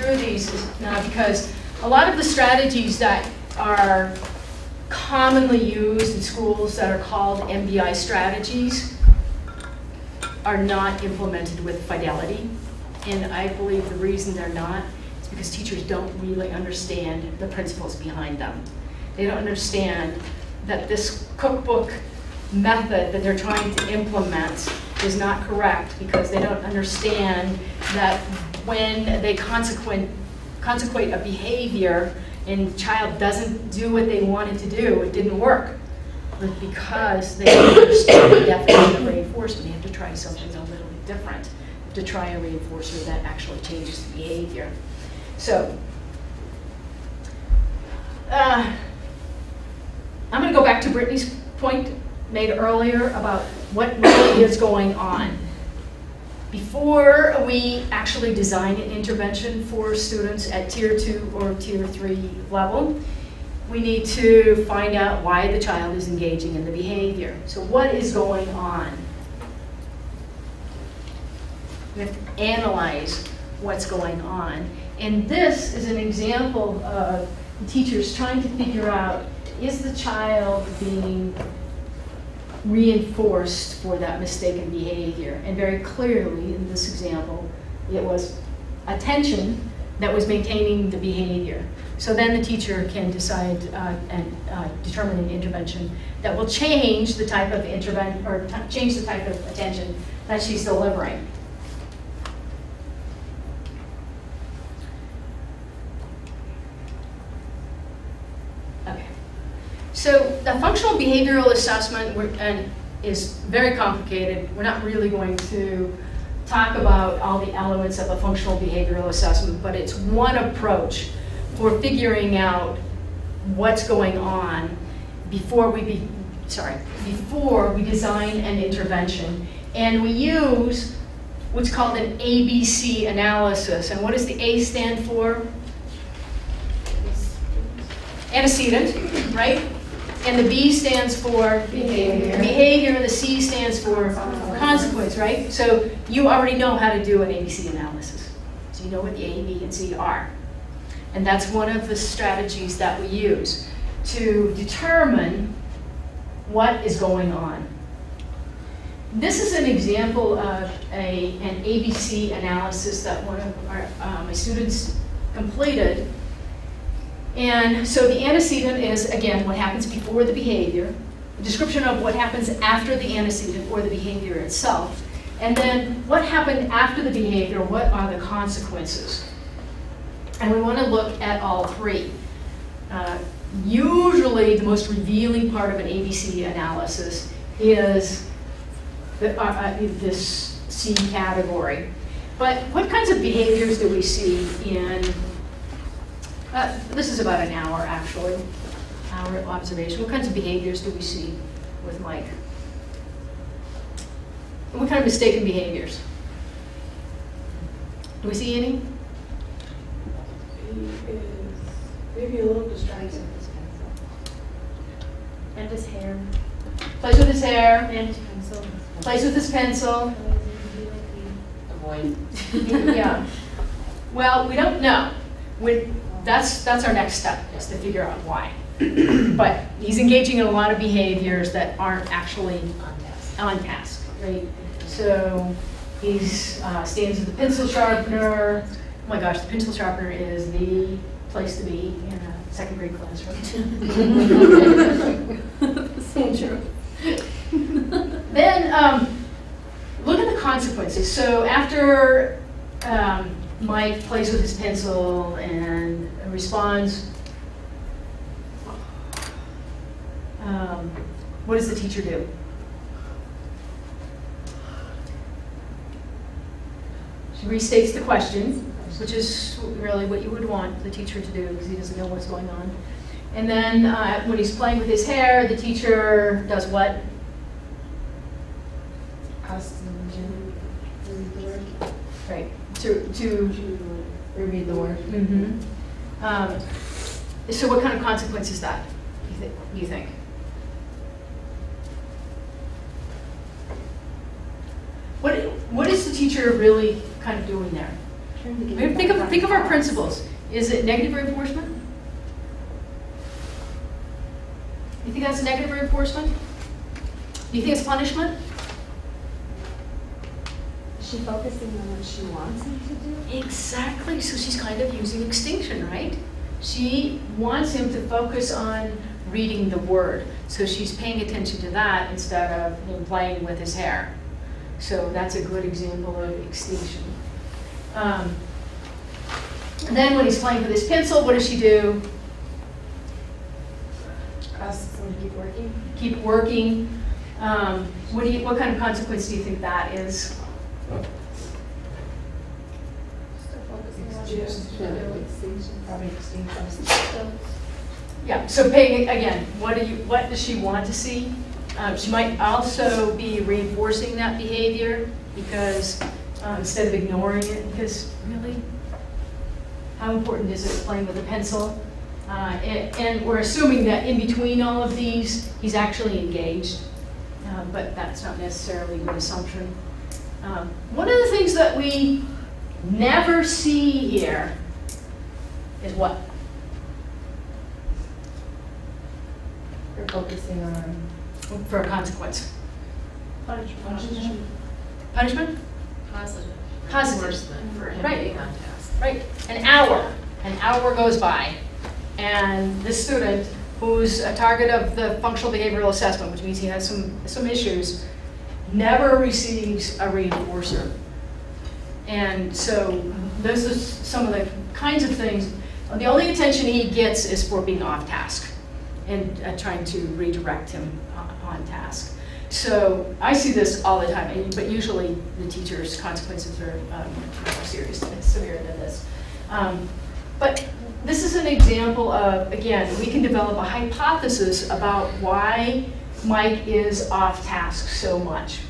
through these now because a lot of the strategies that are commonly used in schools that are called MBI strategies are not implemented with fidelity. And I believe the reason they're not is because teachers don't really understand the principles behind them. They don't understand that this cookbook method that they're trying to implement is not correct because they don't understand that when they consequate a behavior and the child doesn't do what they wanted to do, it didn't work. But because they don't understand the definition of reinforcement, they have to try something a little bit different. They have to try a reinforcer that actually changes the behavior. So, I'm going to go back to Brittany's point made earlier about what really is going on. Before we actually design an intervention for students at Tier 2 or Tier 3 level, we need to find out why the child is engaging in the behavior. So what is going on? We have to analyze what's going on. And this is an example of teachers trying to figure out, is the child being reinforced for that mistaken behavior? And very clearly in this example, it was attention that was maintaining the behavior. So then the teacher can decide and determine an intervention that will change the type of intervention or change the type of attention that she's delivering. Okay. So the functional behavioral assessment is very complicated. We're not really going to talk about all the elements of a functional behavioral assessment, but it's one approach for figuring out what's going on before we design an intervention. And we use what's called an ABC analysis. And what does the A stand for? Antecedent, right? And the B stands for behavior, and the C stands for consequence, right? So you already know how to do an ABC analysis. So you know what the A, B, and C are. And that's one of the strategies that we use to determine what is going on. This is an example of an ABC analysis that one of my students completed. And so the antecedent is, again, what happens before the behavior, a description of what happens after the antecedent or the behavior itself, and then what happened after the behavior, what are the consequences? And we want to look at all three. Usually the most revealing part of an ABC analysis is this C category. But what kinds of behaviors do we see in, this is about an hour actually, hour observation. What kinds of behaviors do we see with Mike? And what kind of mistaken behaviors? Do we see any? He is maybe a little distracted. And his hair. Plays with his hair. And his pencil. Plays with his pencil. Avoid. Yeah. Well, we don't know. That's our next step, is to figure out why. But he's engaging in a lot of behaviors that aren't actually on task, right? So he stands with the pencil sharpener. Oh my gosh, the pencil sharpener is the place to be in a second grade classroom. So true. Then look at the consequences. So after Mike plays with his pencil and responds, what does the teacher do? She restates the question, which is really what you would want the teacher to do because he doesn't know what's going on. And then when he's playing with his hair, the teacher does what? Asks him to read the word. Right, to reread the word. Mm-hmm. So what kind of consequence is that, you think? What is the teacher really kind of doing there? Maybe think of our principles. Is it negative reinforcement? You think that's negative reinforcement? Do you think it's punishment? Is she focusing on what she wants him to do? Exactly. So she's kind of using extinction, right? She wants him to focus on reading the word. So she's paying attention to that instead of him playing with his hair. So that's a good example of extinction. And then when he's playing with his pencil, what does she do? Ask someone to keep working. Keep working. What kind of consequence do you think that is? Still focusing on Just probably extinction. Yeah, so paying, again, what does she want to see? She might also be reinforcing that behavior because instead of ignoring it, because really, how important is it playing with a pencil? And we're assuming that in between all of these, he's actually engaged, but that's not necessarily a good assumption. One of the things that we never see here is what? We're focusing on For a consequence. Punishment. Punishment? Positive. Positive. Reinforcement for him Right. being on task. Right. An hour goes by, and this student, who's a target of the functional behavioral assessment, which means he has some issues, never receives a reinforcer. And so those are some of the kinds of things. The only attention he gets is for being off task and trying to redirect him on task. So I see this all the time, but usually the teacher's consequences are more serious and severe than this. But this is an example of, again, we can develop a hypothesis about why Mike is off task so much.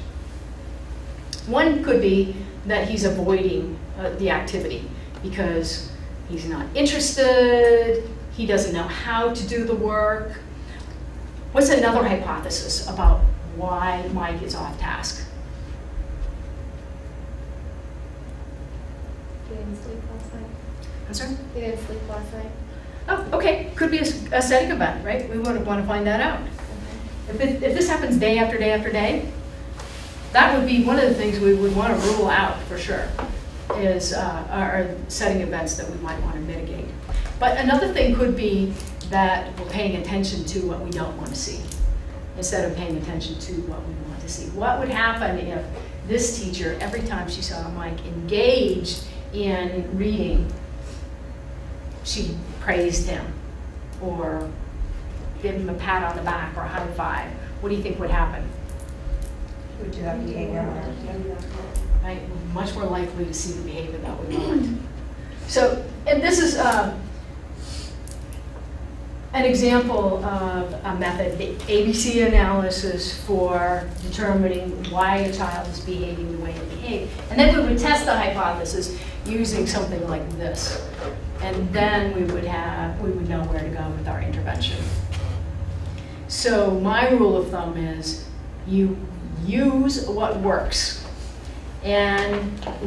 One could be that he's avoiding the activity because he's not interested, he doesn't know how to do the work. What's another hypothesis about why Mike is off task? He didn't sleep last night. I'm sorry? He didn't sleep last night. Oh, okay, could be a setting event, right? We would want to find that out. If this happens day after day after day, that would be one of the things we would want to rule out for sure, is are setting events that we might want to mitigate. But another thing could be that we're paying attention to what we don't want to see, instead of paying attention to what we want to see. What would happen if this teacher, every time she saw Mike engaged in reading, she praised him or gave him a pat on the back or a high five? What do you think would happen? would do that behavior. Right? We're much more likely to see the behavior that we want. So, and this is an example of a method, the ABC analysis for determining why a child is behaving the way they behave. And then we would test the hypothesis using something like this. And then we would know where to go with our intervention. So my rule of thumb is you use what works. And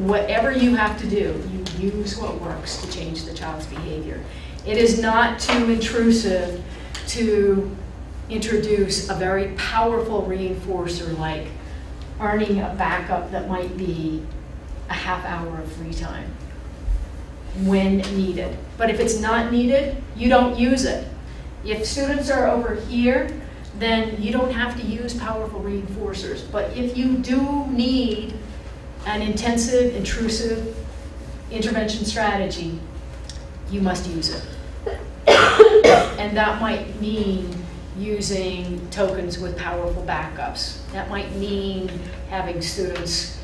whatever you have to do, you use what works to change the child's behavior. It is not too intrusive to introduce a very powerful reinforcer like earning a backup that might be a half hour of free time when needed. But if it's not needed, you don't use it. If students are over here, then you don't have to use powerful reinforcers. But if you do need an intensive, intrusive intervention strategy, you must use it. And that might mean using tokens with powerful backups. That might mean having students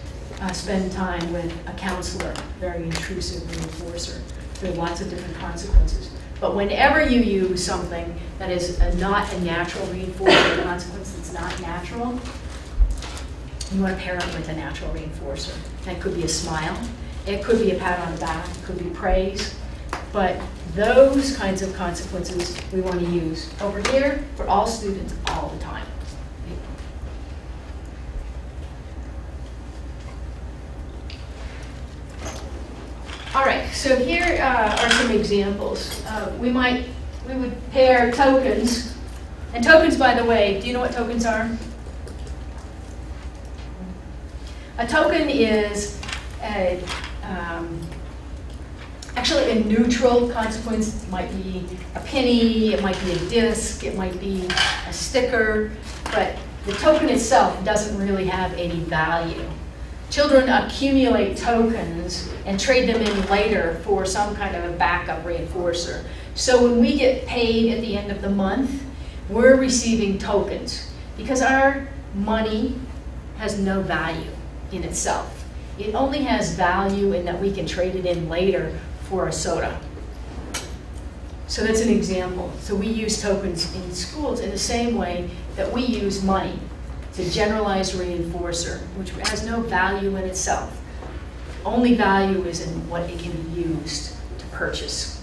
spend time with a counselor, very intrusive reinforcer. There are lots of different consequences. But whenever you use something that is not a natural reinforcer, a consequence that's not natural, you want to pair it with a natural reinforcer. That could be a smile, it could be a pat on the back, it could be praise, but those kinds of consequences we want to use over here for all students all the time. All right, so here are some examples. We would pair tokens, and tokens, by the way, do you know what tokens are? A token is actually a neutral consequence. It might be a penny, it might be a disc, it might be a sticker, but the token itself doesn't really have any value. Children accumulate tokens and trade them in later for some kind of a backup reinforcer. So when we get paid at the end of the month, we're receiving tokens because our money has no value in itself. It only has value in that we can trade it in later for a soda. So that's an example. So we use tokens in schools in the same way that we use money. It's a generalized reinforcer, which has no value in itself. Only value is in what it can be used to purchase.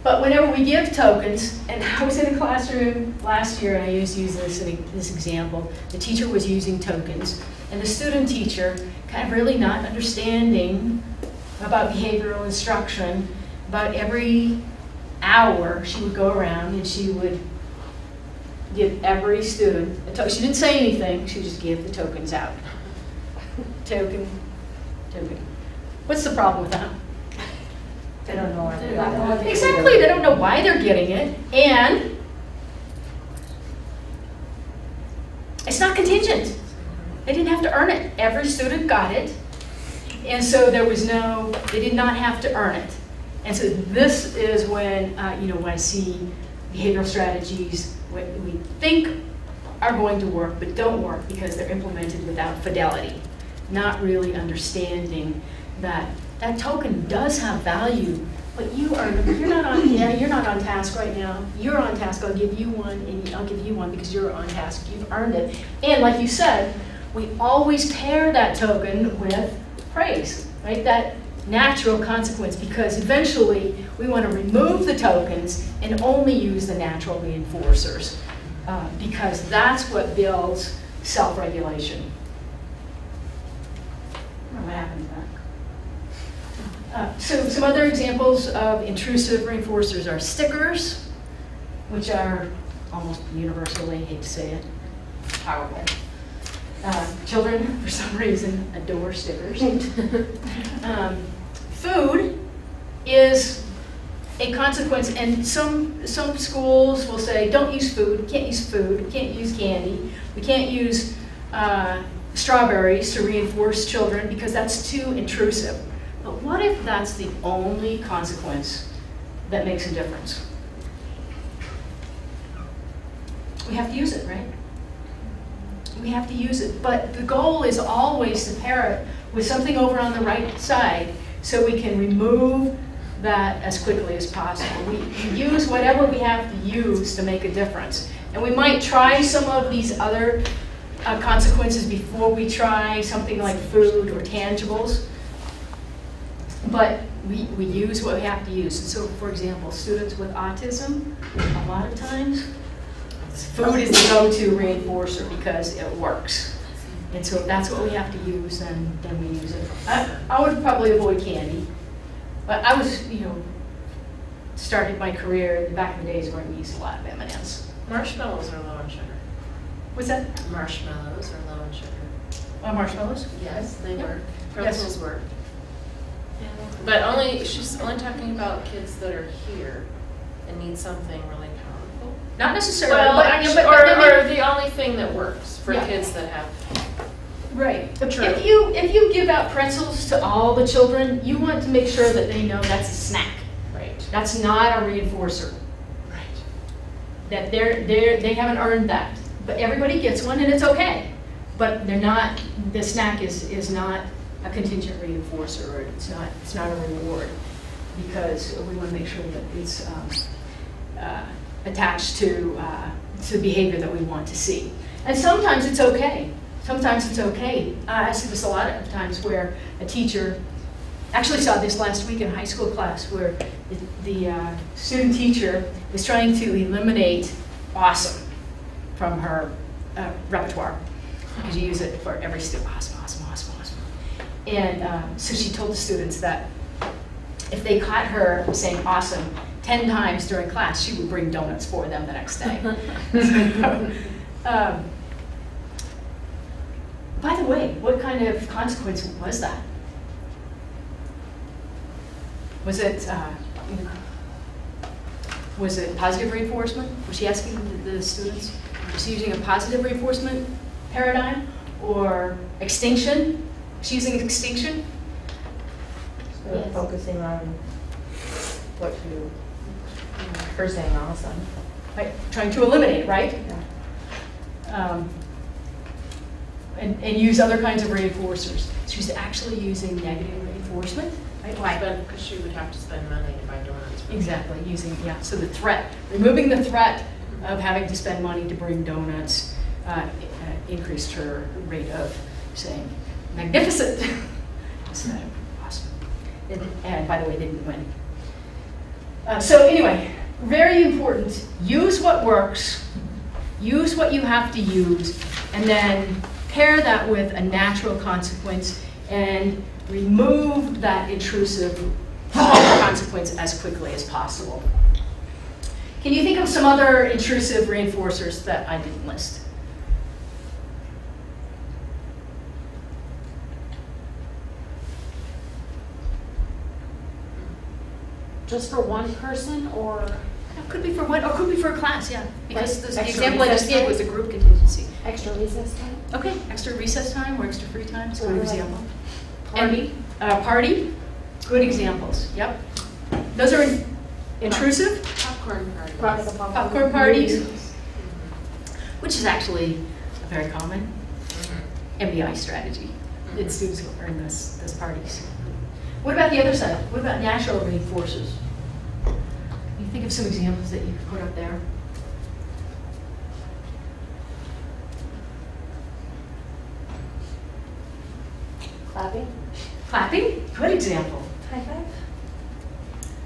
But whenever we give tokens, and I was in a classroom last year and I used to use this example, the teacher was using tokens, and the student teacher, kind of really not understanding about behavioral instruction, about every hour she would go around and she would give every student a token. She didn't say anything, she would just give the tokens out. Token, token. What's the problem with that? They don't know why. Exactly, they don't know why they're getting it, and it's not contingent. They didn't have to earn it. Every student got it, and so there was no, they did not have to earn it. And so this is when, when I see behavioral strategies what we think are going to work but don't work because they're implemented without fidelity, not really understanding that that token does have value, but you're not on task right now. You're on task. I'll give you one, and I'll give you one because you're on task. You've earned it. And like you said, we always pair that token with praise, right? That natural consequence, because eventually we want to remove the tokens and only use the natural reinforcers because that's what builds self-regulation. What happened to that? So some other examples of intrusive reinforcers are stickers, which are almost universally, I hate to say it, powerful. Children, for some reason, adore stickers. Food is a consequence, and some schools will say, don't use food, we can't use food, we can't use candy, we can't use strawberries to reinforce children because that's too intrusive. But what if that's the only consequence that makes a difference? We have to use it, right? We have to use it, but the goal is always to pair it with something over on the right side so we can remove that as quickly as possible. We use whatever we have to use to make a difference. And we might try some of these other consequences before we try something like food or tangibles, but we use what we have to use. And so, for example, students with autism, a lot of times, food is the go-to reinforcer because it works. And so if that's what we have to use, then we use it. I would probably avoid candy. But I was, started my career back in the days where we used a lot of M&Ms. Marshmallows are low in sugar. What's that? Marshmallows are low in sugar. Marshmallows? Yes, they Yep. work. Pretzels work. But she's only talking about kids that are here and need something really powerful. Not necessarily. Well, but or the only thing that works for Yeah. kids that have. right. True. If you give out pretzels to all the children, you want to make sure that they know that's a snack. Right. That's not a reinforcer. Right. That they haven't earned that. But everybody gets one and it's okay. But they're not, the snack is not a contingent reinforcer, or it's not a reward, because we want to make sure that it's attached to behavior that we want to see. And sometimes it's okay. Sometimes it's okay. I see this a lot of times where a teacher, actually saw this last week in a high school class, where the student teacher was trying to eliminate awesome from her repertoire, because you use it for every student. Awesome, awesome, awesome, awesome. And so she told the students that if they caught her saying awesome 10 times during class, she would bring donuts for them the next day. By the way, what kind of consequence was that? Was it positive reinforcement? Was she asking the students? Was she using a positive reinforcement paradigm or extinction? Was she using extinction? So Yes. focusing on what you, her saying awesome. Right, trying to eliminate, right? Yeah. And use other kinds of reinforcers. She's actually using negative reinforcement, right? Why? Because she would have to spend money to buy donuts. Exactly, using, yeah, so the threat, removing the threat of having to spend money to bring donuts increased her rate of saying magnificent instead of awesome. And by the way, they didn't win. So anyway, very important, use what works, use what you have to use, and then pair that with a natural consequence and remove that intrusive consequence as quickly as possible. Can you think of some other intrusive reinforcers that I didn't list? Just for one person, or It could be for one, or it could be for a class, yeah. Because Like the extra example I just recess gave time? was a group contingency. extra recess time? Okay, extra recess time or extra free time is a good Or like example. Party? And, party, good examples, yep. Those are intrusive, Popcorn parties. Part of the popcorn parties, which is actually a very common MBI strategy that students will earn those parties. What about the other side? What about natural reinforcers? Can you think of some examples that you could put up there? Clapping? Clapping, good example. High five?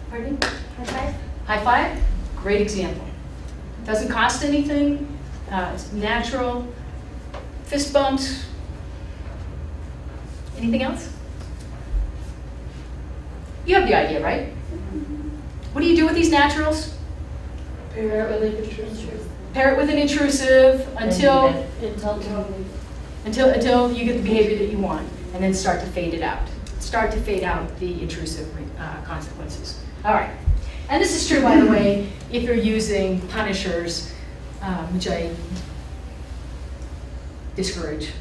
Pardon? High five? High five, great example. Doesn't cost anything, it's natural. Fist bumps. Anything else? You have the idea, right? What do you do with these naturals? Pair it with an intrusive. Pair it with an intrusive until you get the behavior that you want, and then start to fade it out. Start to fade out the intrusive consequences. All right. And this is true, by the way, if you're using punishers, which I discourage.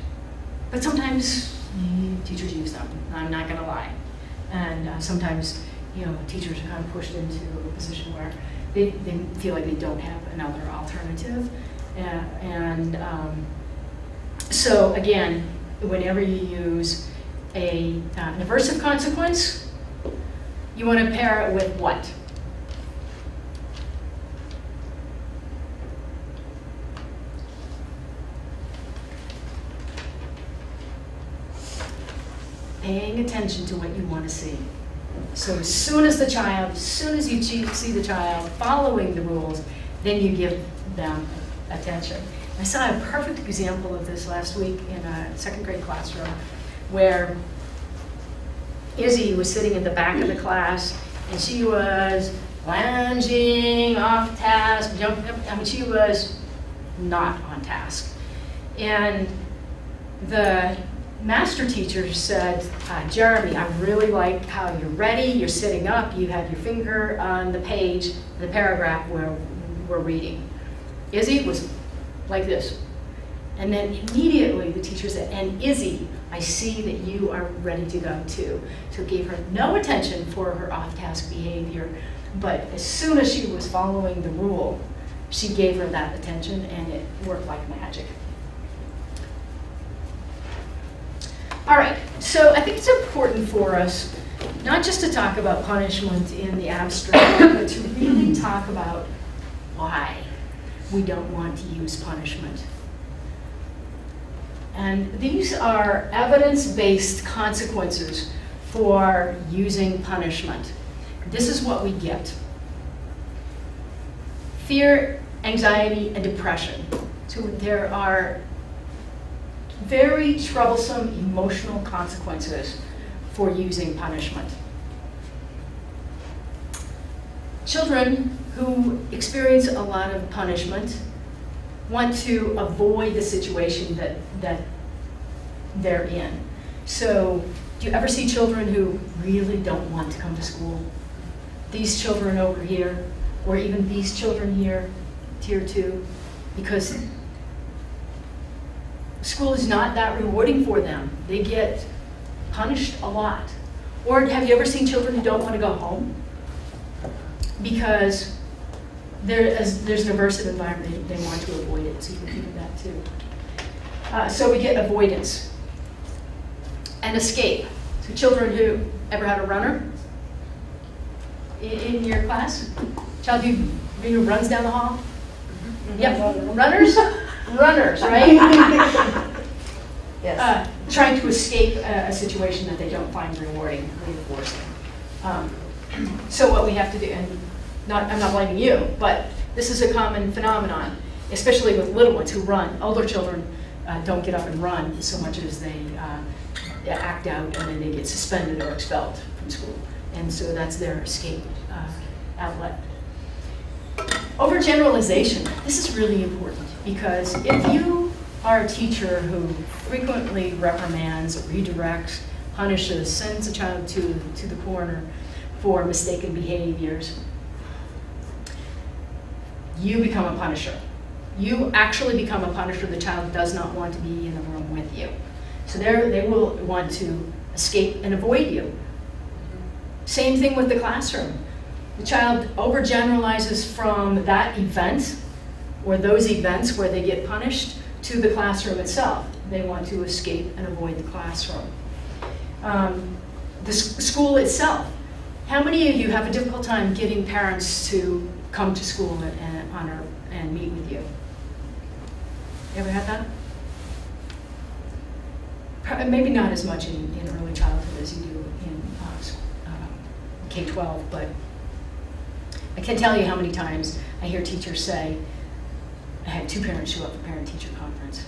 But sometimes teachers use them, I'm not going to lie. And sometimes, teachers are kind of pushed into a position where they feel like they don't have another alternative. So again, whenever you use an aversive consequence, you want to pair it with what? Paying attention to what you want to see. So as soon as you see the child following the rules, then you give them attention. I saw a perfect example of this last week in a second grade classroom where Izzy was sitting in the back of the class and she was lounging off task, she was not on task. And the master teacher said, Jeremy, I really like how you're ready, you're sitting up, you have your finger on the page, the paragraph where we're reading. Izzy was like this. And then immediately the teacher said, and Izzy, I see that you are ready to go too. So it gave her no attention for her off-task behavior, but as soon as she was following the rule, she gave her that attention and it worked like magic. All right, so I think it's important for us not just to talk about punishment in the abstract, but to really talk about why we don't want to use punishment. And these are evidence-based consequences for using punishment. This is what we get. Fear, anxiety, and depression. So there are very troublesome emotional consequences for using punishment. children who experience a lot of punishment want to avoid the situation that they're in. So do you ever see children who really don't want to come to school? These children over here, or even these children here, tier 2, because school is not that rewarding for them. They get punished a lot. Or have you ever seen children who don't want to go home? Because there's an aversive environment, they want to avoid it, so you can think of that too. So we get avoidance and escape. So children who ever had a runner in your class? Child who runs down the hall? Yep, runners? Runners, right? Yes. Trying to escape a situation that they don't find rewarding, reinforcing. So what we have to do, and I'm not blaming you, but this is a common phenomenon, especially with little ones who run. Older children don't get up and run so much as they act out and then they get suspended or expelled from school. And so that's their escape outlet. Overgeneralization. This is really important because if you are a teacher who frequently reprimands, redirects, punishes, sends a child to the corner for mistaken behaviors, you become a punisher. You actually become a punisher. The child does not want to be in the room with you. So they will want to escape and avoid you. Same thing with the classroom. The child overgeneralizes from that event or those events where they get punished to the classroom itself. They want to escape and avoid the classroom. The school itself. How many of you have a difficult time getting parents to come to school and meet with you? You ever had that? Maybe not as much in early childhood as you do in K-12, but I can tell you how many times I hear teachers say, I had 2 parents show up for parent-teacher conference.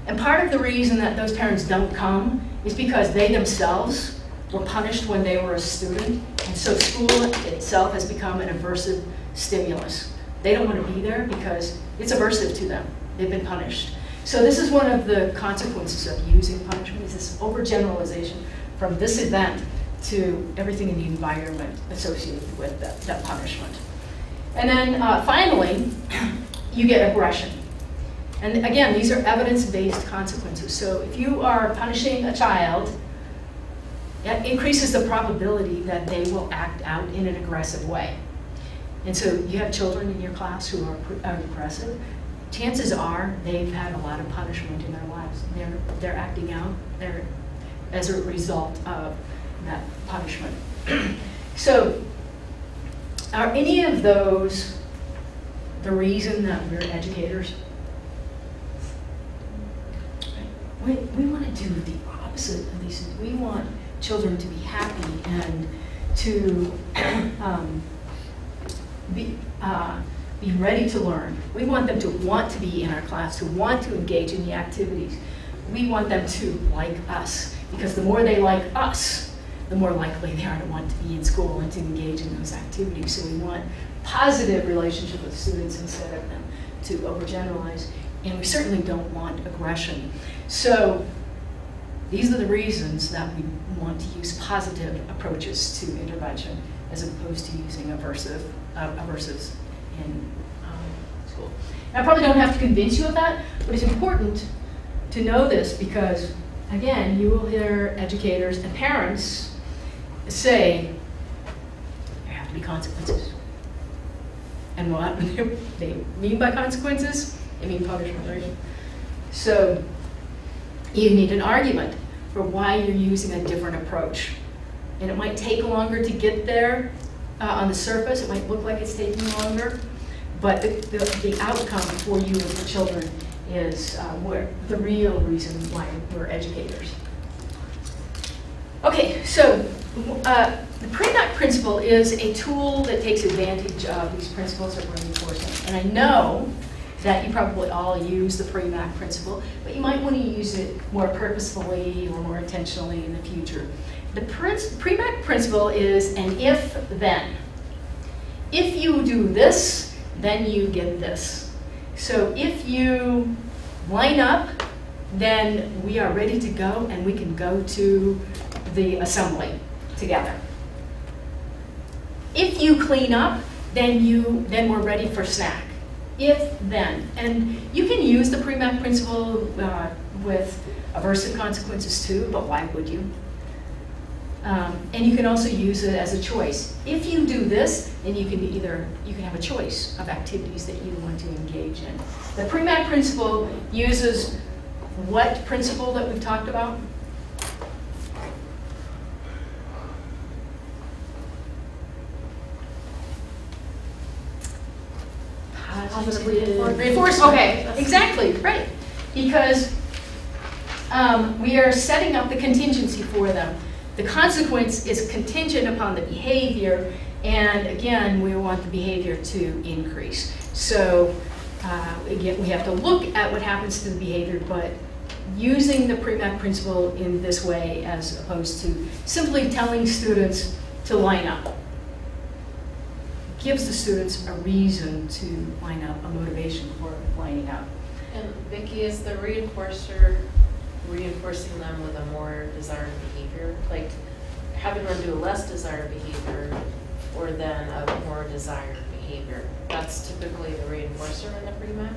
And part of the reason that those parents don't come is because they themselves were punished when they were a student, and so school itself has become an aversive stimulus. They don't want to be there because it's aversive to them. They've been punished. So this is one of the consequences of using punishment, is this overgeneralization from this event to everything in the environment associated with that punishment. And then finally, you get aggression. And again, these are evidence-based consequences. So if you are punishing a child, it increases the probability that they will act out in an aggressive way. And so you have children in your class who are aggressive. Chances are they've had a lot of punishment in their lives. They're acting out as a result of that punishment. So are any of those the reason that we're educators? We want to do the opposite of these things. We want children to be happy and to be ready to learn. We want them to want to be in our class, to want to engage in the activities. We want them to like us, because the more they like us, the more likely they are to want to be in school and to engage in those activities. So we want positive relationship with students instead of them to overgeneralize. And we certainly don't want aggression. So these are the reasons that we want to use positive approaches to intervention as opposed to using aversives in school. And I probably don't have to convince you of that, but it's important to know this because, again, you will hear educators and parents say, there have to be consequences. And what they mean by consequences, they mean punishment, right? So you need an argument for why you're using a different approach. And it might take longer to get there on the surface. It might look like it's taking longer. But the outcome for you and for children is the real reason why we're educators. Okay, so the Premack Principle is a tool that takes advantage of these principles of reinforcement. And I know that you probably all use the Premack Principle, but you might want to use it more purposefully or more intentionally in the future. The Premack Principle is an if-then. if you do this, then you get this. So if you line up, then we are ready to go and we can go to the assembly together. If you clean up, then we're ready for snack. If, then. And you can use the Premack Principle with aversive consequences too, but why would you? And you can also use it as a choice. If you do this, then you can have a choice of activities that you want to engage in. The Premack Principle uses what principle that we've talked about? Positive reinforcement. Okay, exactly, right. Because we are setting up the contingency for them. The consequence is contingent upon the behavior, and again, we want the behavior to increase. So again, we have to look at what happens to the behavior, but using the Premack Principle in this way as opposed to simply telling students to line up gives the students a reason to line up, a motivation for lining up. And Vicki, is the reinforcer reinforcing them with a more desired behavior? Like having them do a less desired behavior or then a more desired behavior? That's typically the reinforcer in the Premack?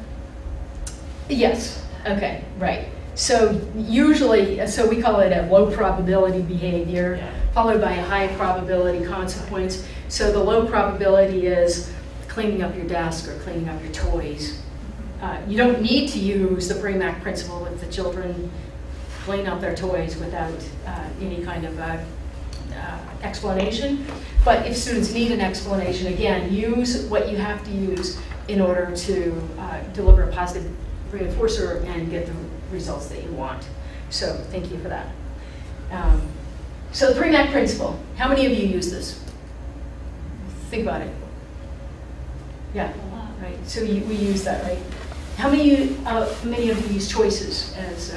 Yes, okay, right. So usually, so we call it a low probability behavior, followed by a high probability consequence. So the low probability is cleaning up your desk or cleaning up your toys. You don't need to use the Premack Principle if the children clean up their toys without any kind of explanation. But if students need an explanation, again, use what you have to use in order to deliver a positive reinforcer and get the results that you want. So thank you for that. So the Premack Principle, how many of you use this? Think about it. Yeah, right. So we use that, right? How many of you use choices as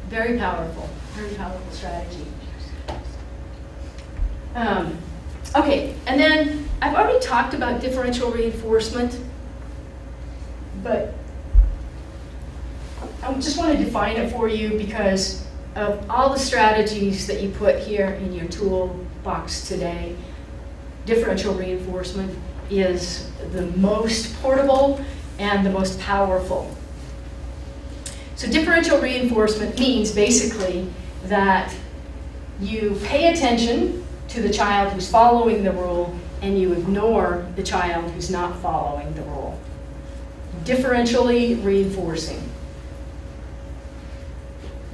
very powerful strategy? Okay, and then I've already talked about differential reinforcement, but I just want to define it for you because of all the strategies that you put here in your toolbox today. Differential reinforcement is the most portable and the most powerful. So differential reinforcement means basically that you pay attention to the child who's following the rule and you ignore the child who's not following the rule. Differentially reinforcing.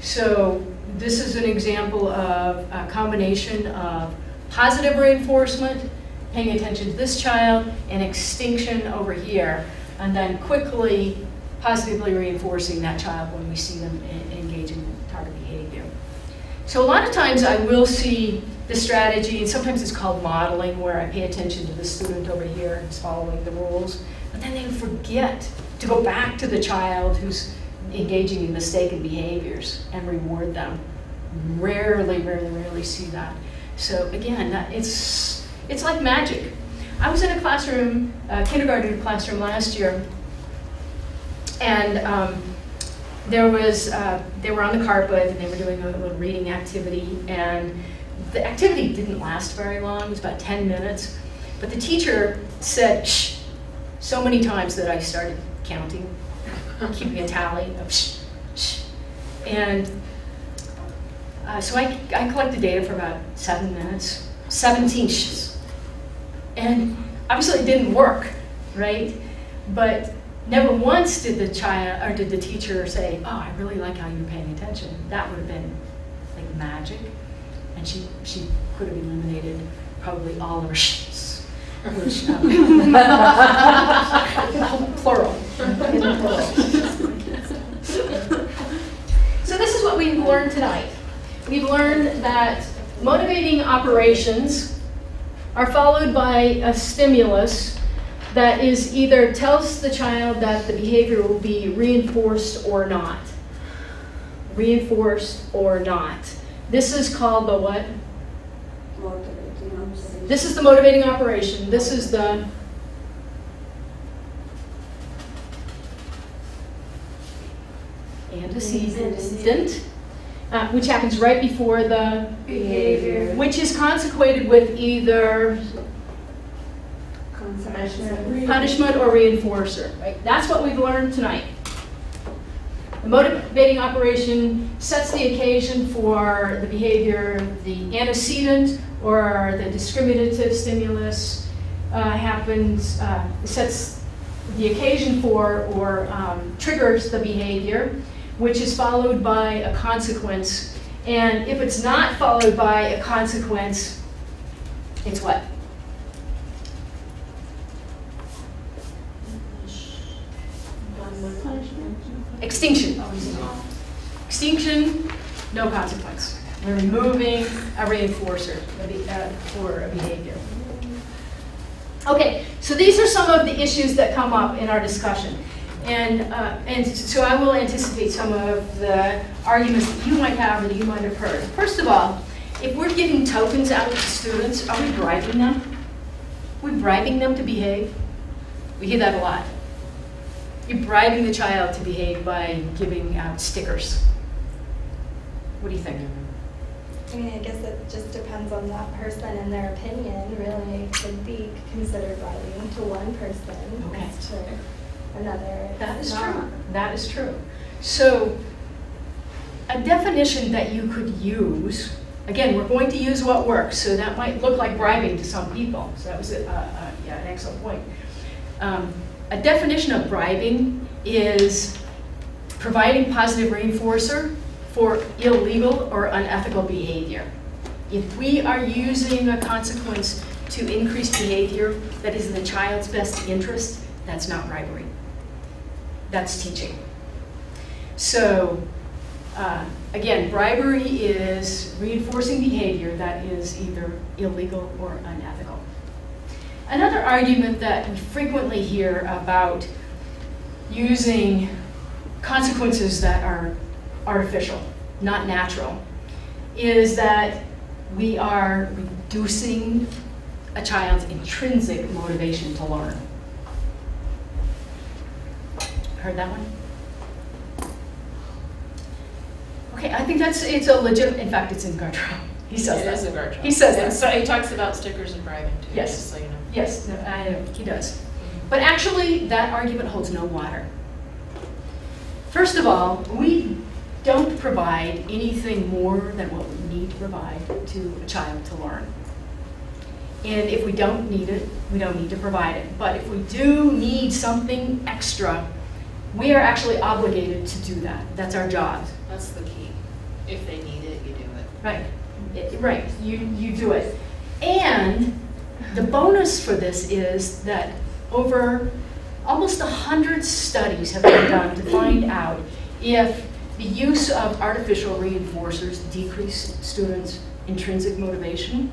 So this is an example of a combination of positive reinforcement, paying attention to this child, and extinction over here, and then quickly positively reinforcing that child when we see them engage in target behavior. So a lot of times I will see the strategy, and sometimes it's called modeling, where I pay attention to the student over here who's following the rules, but then they forget to go back to the child who's engaging in mistaken behaviors and reward them. Rarely see that. So again, it's like magic. I was in a classroom, kindergarten classroom last year, and they were on the carpet and they were doing a little reading activity, and the activity didn't last very long. It was about 10 minutes, but the teacher said shh so many times that I started counting, keeping a tally of shh, shh. And so I collected data for about 7 minutes, 17 shhs. And obviously it didn't work, right? But never once did the child, or did the teacher say, oh, I really like how you're paying attention. That would have been like magic. And she could have eliminated probably all of her shhs, which, plural. So this is what we've learned tonight. We've learned that motivating operations are followed by a stimulus that is either tells the child that the behavior will be reinforced or not. Reinforced or not. This is called the what? This is the motivating operation. This is the antecedent, which happens right before the Behavior. which is consequated with either punishment or reinforcer. Right? That's what we've learned tonight. The motivating operation sets the occasion for the behavior. The antecedent or the discriminative stimulus sets the occasion for or triggers the behavior, which is followed by a consequence. And if it's not followed by a consequence, it's what? Extinction. Extinction, no consequence. We're removing a reinforcer for a behavior. Okay, so these are some of the issues that come up in our discussion. And so I will anticipate some of the arguments that you might have or that you might have heard. First of all, if we're giving tokens out to students, are we bribing them? Are we bribing them to behave? We hear that a lot. You're bribing the child to behave by giving out stickers. What do you think? I mean, I guess it just depends on that person and their opinion. Really, it could be considered bribing to one person Okay. as to another. That is not. true. That is true. So, a definition that you could use, again, we're going to use what works, so that might look like bribing to some people. So that was an excellent point. A definition of bribing is providing positive reinforcer for illegal or unethical behavior. If we are using a consequence to increase behavior that is in the child's best interest, that's not bribery. That's teaching. So, again, bribery is reinforcing behavior that is either illegal or unethical. Another argument that we frequently hear about using consequences that are artificial, not natural, is that we are reducing a child's intrinsic motivation to learn. Heard that one? Okay, I think it's a legit, in fact, it's in Gartrell. He says that. It is a Gartrell. He says And that. so he talks about stickers and bribing too, Yes. just so you know. Yes, no, I know, he does. But actually, that argument holds no water. First of all, we don't provide anything more than what we need to provide to a child to learn. And if we don't need it, we don't need to provide it. But if we do need something extra, we are actually obligated to do that. That's our job. That's the key. If they need it, you do it. Right, right, you do it. And the bonus for this is that over almost 100 studies have been done to find out if the use of artificial reinforcers decrease students' intrinsic motivation.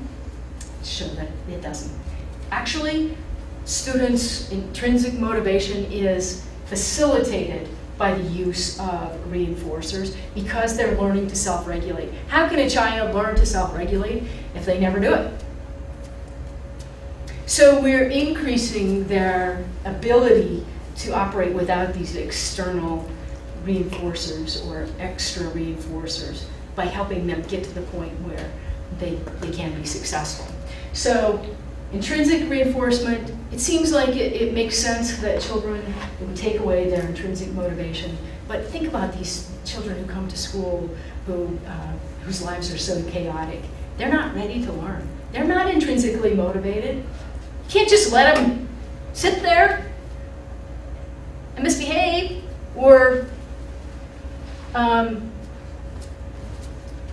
Show that it doesn't. Actually, students' intrinsic motivation is facilitated by the use of reinforcers because they're learning to self-regulate. How can a child learn to self-regulate if they never do it? So we're increasing their ability to operate without these external reinforcers or extra reinforcers by helping them get to the point where they can be successful. So intrinsic reinforcement, it seems like it makes sense that children would take away their intrinsic motivation. But think about these children who come to school whose lives are so chaotic. They're not ready to learn. They're not intrinsically motivated. You can't just let them sit there and misbehave or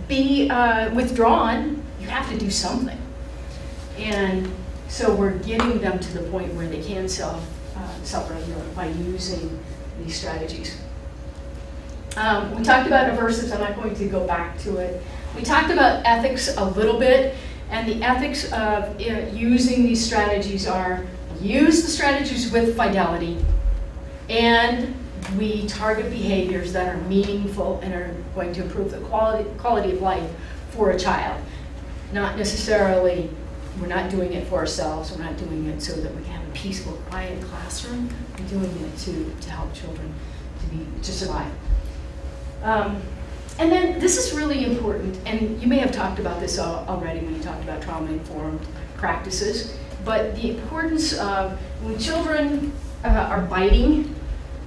be withdrawn. You have to do something. And so we're getting them to the point where they can self-regulate by using these strategies. We talked about aversives. I'm not going to go back to it. We talked about ethics a little bit, and the ethics of using these strategies are use the strategies with fidelity, and we target behaviors that are meaningful and are going to improve the quality of life for a child, not necessarily we're not doing it for ourselves. We're not doing it so that we can have a peaceful, quiet classroom. We're doing it to help children to survive. And then this is really important, and you may have talked about this already when you talked about trauma-informed practices, but the importance of when children are biting,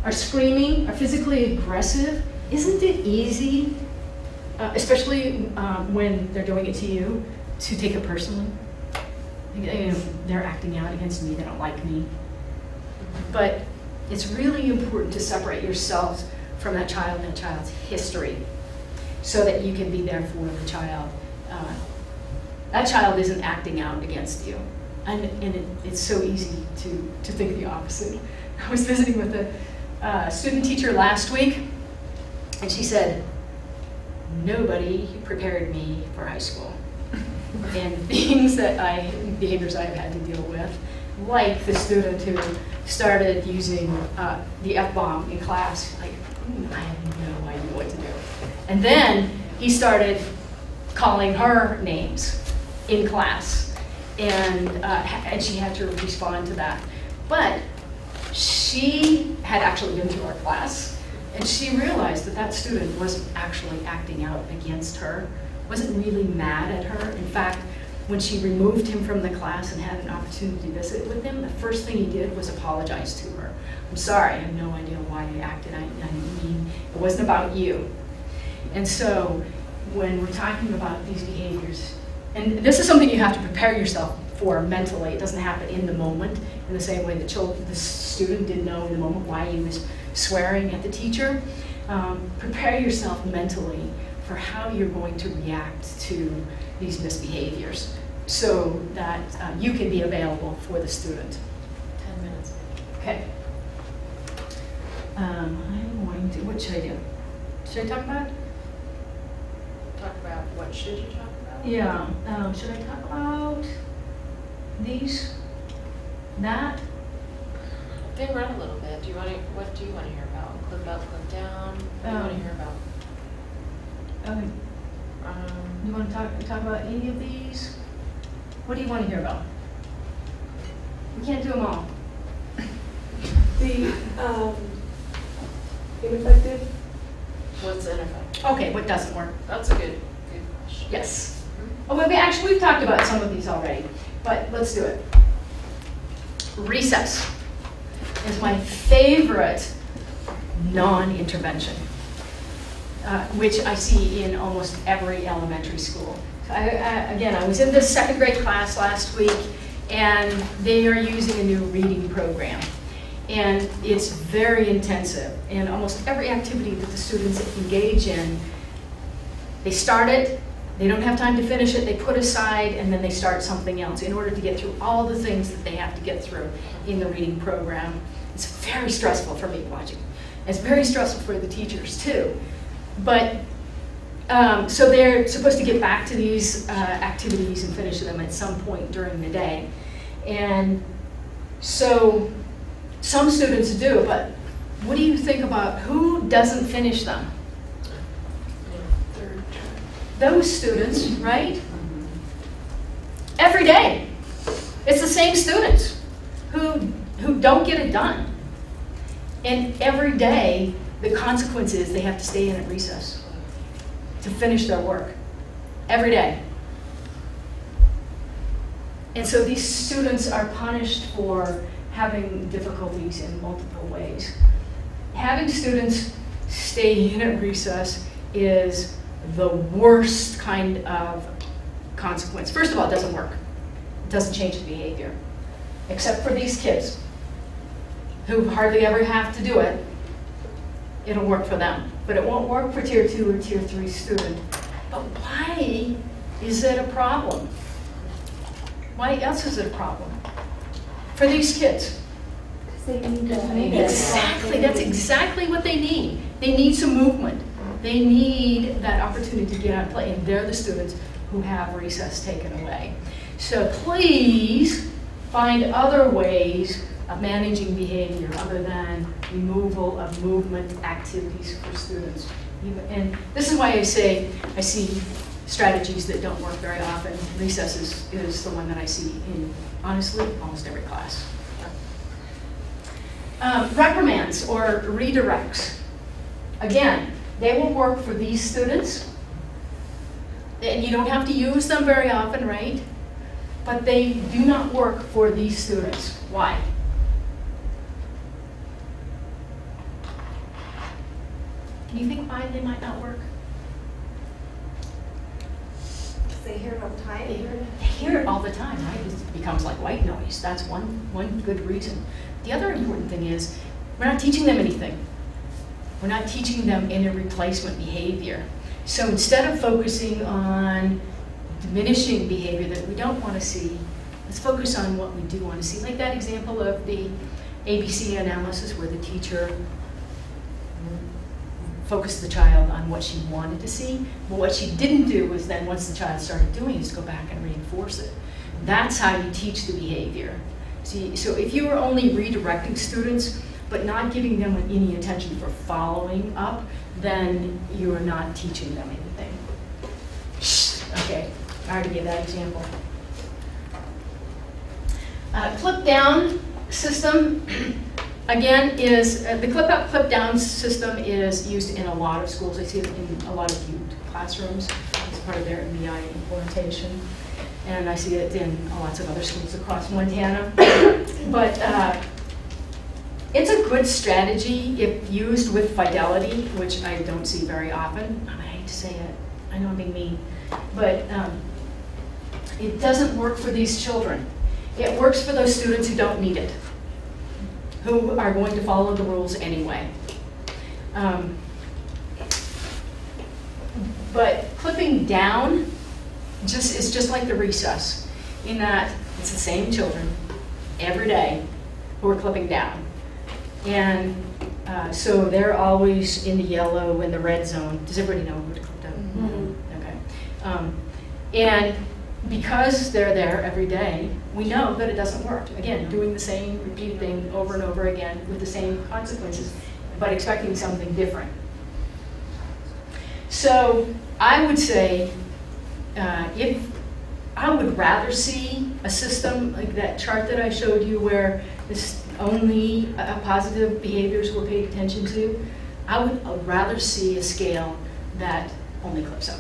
are screaming, are physically aggressive, isn't it easy, especially when they're doing it to you, to take it personally? You know, they're acting out against me, they don't like me. But it's really important to separate yourselves from that child and that child's history so that you can be there for the child. That child isn't acting out against you. And it's so easy to think the opposite. I was visiting with a student teacher last week, and she said, nobody prepared me for high school. And behaviors I've had to deal with, like the student who started using the F-bomb in class, like, I have no idea what to do. And then he started calling her names in class, and she had to respond to that. But she had actually been to our class, and she realized that that student wasn't actually acting out against her, wasn't really mad at her. In fact, when she removed him from the class and had an opportunity to visit with him, the first thing he did was apologize to her. I'm sorry, I have no idea why I acted. I mean, it wasn't about you. And so when we're talking about these behaviors, and this is something you have to prepare yourself for mentally. It doesn't happen in the moment in the same way the student didn't know in the moment why he was swearing at the teacher. Prepare yourself mentally for how you're going to react to these misbehaviors so that you can be available for the student. 10 minutes. Okay. I'm going to, what should I do? Should I talk about? Talk about what should you talk about? Yeah. Should I talk about these? That? They run a little bit. What do you want to hear about? Clip up, clip down? What do you want to hear about? Okay. You want to talk about any of these? What do you want to hear about? We can't do them all. The ineffective. What's ineffective? Okay, what doesn't work? That's a good question. Yes. Oh, well, we've talked about some of these already, but let's do it. Recess is my favorite non-intervention, which I see in almost every elementary school. Again, I was in this second grade class last week, and they are using a new reading program. And it's very intensive. And almost every activity that the students engage in, they start it, they don't have time to finish it, they put aside, and then they start something else in order to get through all the things that they have to get through in the reading program. It's very stressful for me watching. It's very stressful for the teachers too. But, so they're supposed to get back to these activities and finish them at some point during the day. And so some students do, but what do you think about who doesn't finish them? Those students, right? Every day. It's the same students who don't get it done. And every day, the consequence is they have to stay in at recess to finish their work. Every day. And so these students are punished for having difficulties in multiple ways. Having students stay in at recess is the worst kind of consequence. First of all, it doesn't work. It doesn't change the behavior. Except for these kids who hardly ever have to do it. It'll work for them. But it won't work for tier 2 or tier 3 student. But why is it a problem? Why else is it a problem? For these kids. They need the Exactly, that's exactly what they need. They need some movement. They need that opportunity to get out and play, and they're the students who have recess taken away. So please find other ways of managing behavior other than removal of movement activities for students. And this is why I say I see strategies that don't work very often. Recess is the one that I see in, honestly, almost every class. Reprimands or redirects. Again, they will work for these students. And you don't have to use them very often, right? But they do not work for these students. Why? Can you think why they might not work? They hear it all the time. They hear it all the time, right? It becomes like white noise. That's one good reason. The other important thing is we're not teaching them anything. We're not teaching them any replacement behavior. So instead of focusing on diminishing behavior that we don't want to see, let's focus on what we do want to see. Like that example of the ABC analysis where the teacher focused the child on what she wanted to see. But what she didn't do was then once the child started doing it, is go back and reinforce it. That's how you teach the behavior. See, so if you are only redirecting students, but not giving them any attention for following up, then you are not teaching them anything. Okay, I already gave that example. Clip down system, again, is the clip up, clip down system is used in a lot of schools. I see it in a lot of youth classrooms as part of their MBI implementation. And I see it in lots of other schools across Montana. But it's a good strategy if used with fidelity, which I don't see very often. I hate to say it, I know I'm being mean, but it doesn't work for these children. It works for those students who don't need it, who are going to follow the rules anyway. But clipping down is just like the recess, in that it's the same children every day who are clipping down. And so they're always in the yellow and the red zone. Does everybody know who to clip down? Mm-hmm. Okay. And because they're there every day, we know that it doesn't work. Again, doing the same repeated thing over and over again with the same consequences, but expecting something different. So I would say, if I would rather see a system like that chart that I showed you where this only positive behaviors were paid attention to, I would rather see a scale that only clips up.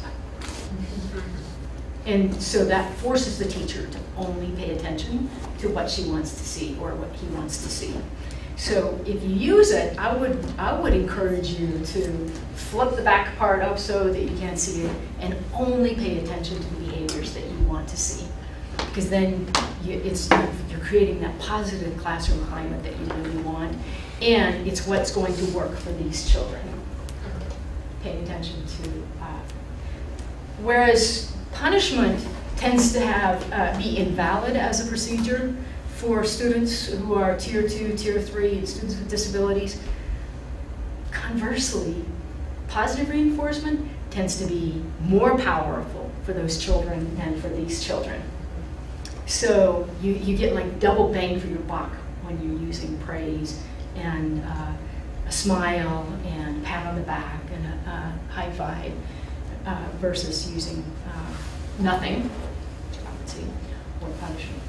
And so that forces the teacher to only pay attention to what she wants to see or what he wants to see. So if you use it, I would encourage you to flip the back part up so that you can't see it and only pay attention to the behaviors that you want to see. Because then you're creating that positive classroom climate that you really want, and it's what's going to work for these children. Paying attention to, whereas punishment tends to be invalid as a procedure for students who are Tier 2, Tier 3, students with disabilities. Conversely, positive reinforcement tends to be more powerful for those children than for these children. So you get like double bang for your buck when you're using praise and a smile and a pat on the back and a high five versus using nothing, or punishment.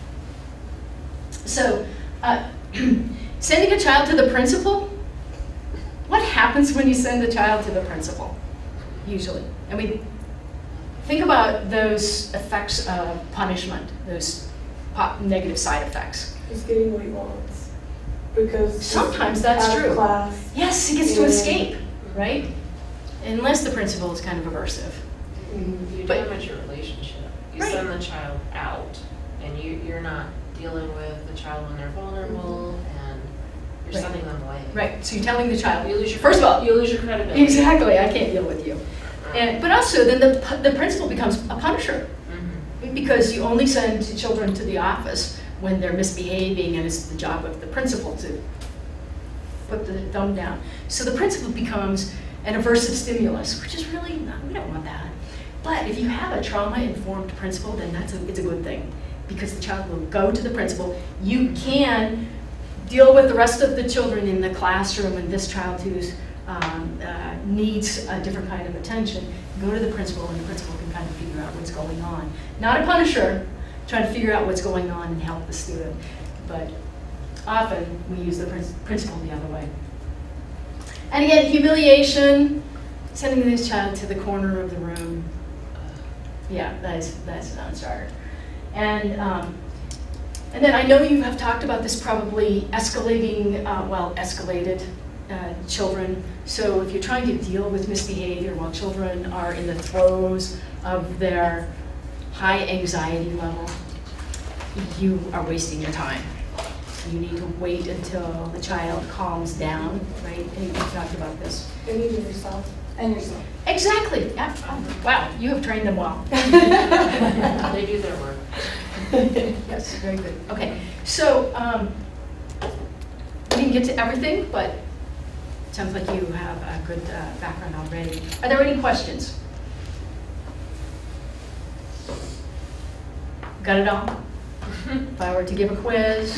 So sending a child to the principal, what happens when you send a child to the principal, usually? I mean, think about those effects of punishment, those negative side effects. He's getting what he wants. Because sometimes that's true. Class. Yes, he gets to escape, right? Unless the principal is kind of aversive. You damage your relationship. You send the child out, and you're not dealing with the child when they're vulnerable, and you're sending them away. Right, so you're telling the child, you lose your first of all, you lose your credibility. Exactly, I can't deal with you. But also, then the principal becomes a punisher. Because you only send children to the office when they're misbehaving, and it's the job of the principal to put the thumb down. So the principal becomes an aversive stimulus, which is really, we don't want that. But if you have a trauma-informed principal, then it's a good thing, because the child will go to the principal. You can deal with the rest of the children in the classroom, and this child who's needs a different kind of attention, go to the principal, and the principal can kind of figure out what's going on. Not a punisher, trying to figure out what's going on and help the student. But often we use the principle the other way. And again, humiliation, sending this child to the corner of the room. Yeah, that's a non-starter. And then I know you have talked about this probably escalating, escalated children. So if you're trying to deal with misbehavior while children are in the throes of their high anxiety level, you are wasting your time. You need to wait until the child calms down, right? And you've talked about this. And even yourself. And yourself. Exactly. Yeah. Oh, wow, you have trained them well. They do their work. Yes, very good. Okay, so we didn't get to everything, but it sounds like you have a good background already. Are there any questions? Got it all? If I were to give a quiz?